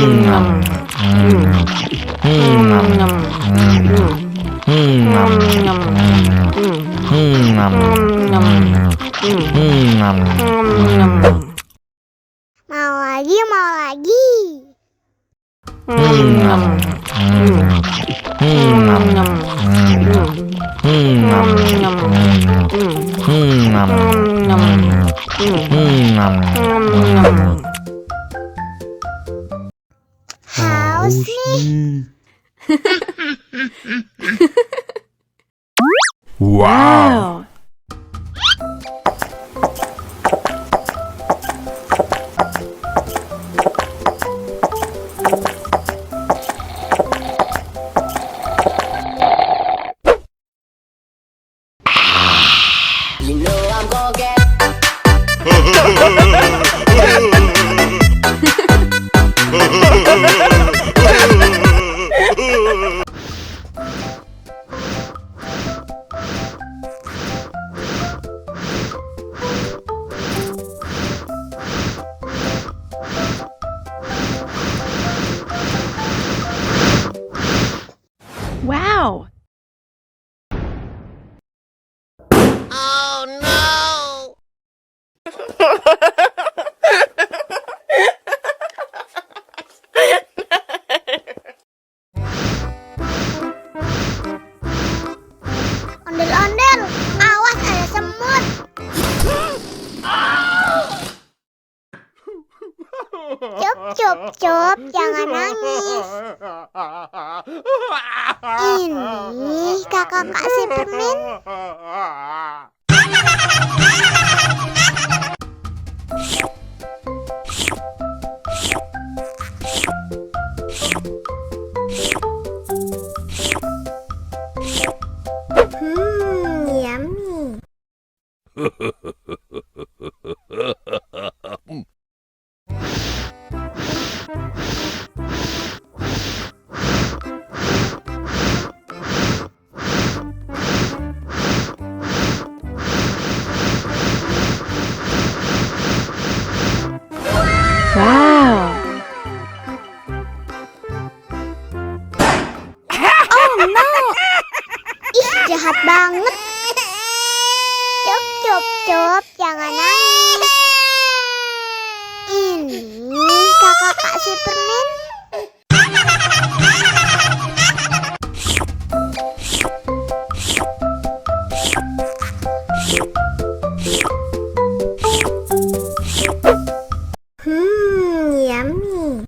Mau lagi, mau lagi. Haus nih. Wow. You know I'm gonna get Wow. Oh no! Ondel-ondel, awas ada semut. Cup, cup, cup, jangan nangis. Ini kakak kasih permen. Yummy. Wow. Oh no. Ih, jahat banget. Cup, cup, cup, jangan nangis. Ini kakak kasih permen. Yummy.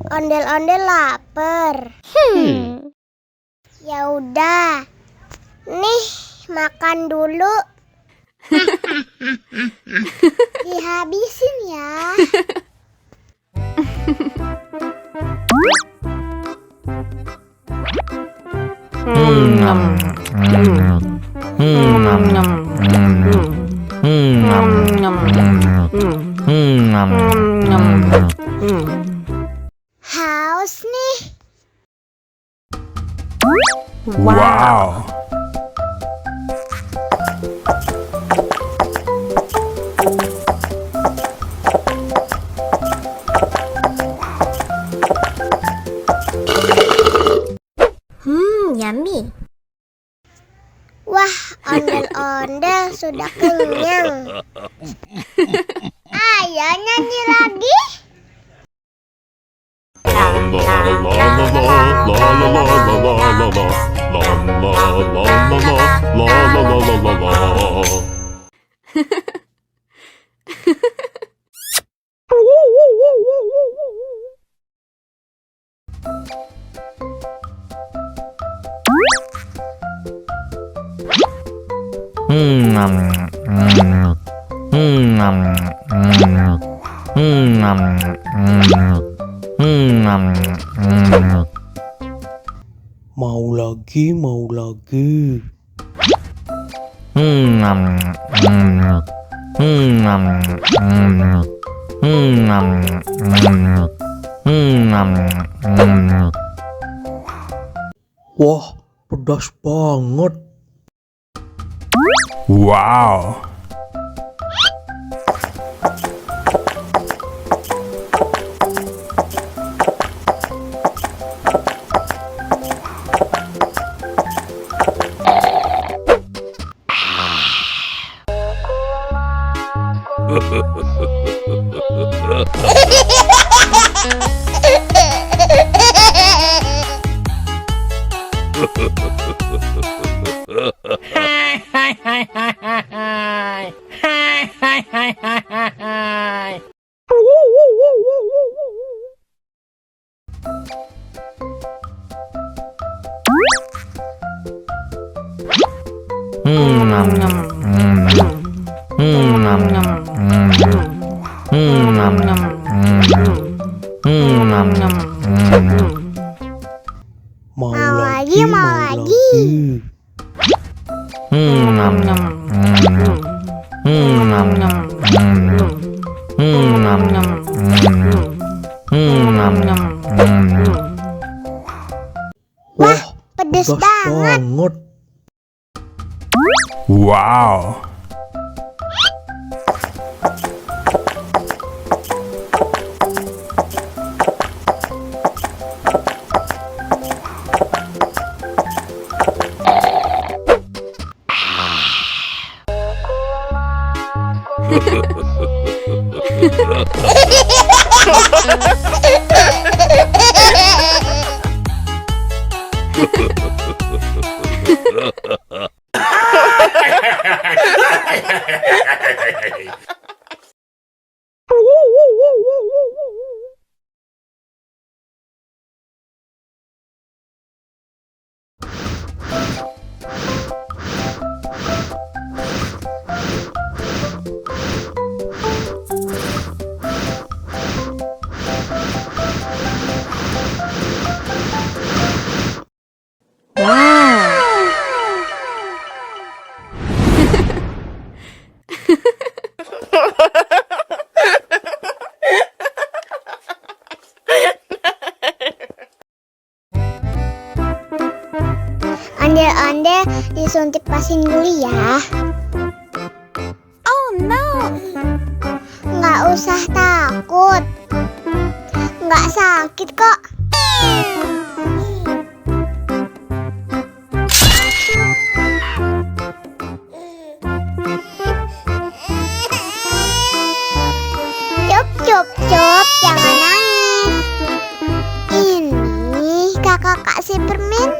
Ondel-ondel lapar. Ya udah. Nih, makan dulu. Dihabisin ya. Haus nih. Wow. Yummy. Wah, ondel-ondel sudah kenyang. Ayo nyanyi lagi. Mau lagi, mau lagi. Wah, pedas banget. Wow. Mau lagi, lagi, mau lagi. Wah, Pedes pedas banget. banget. Wow. Wow. Ondel-ondel disuntik pasin dulu ya. Oh no. Nggak usah takut. Nggak sakit kok. Cup, cup, cup, jangan nangis. Ini kakak kasih permen.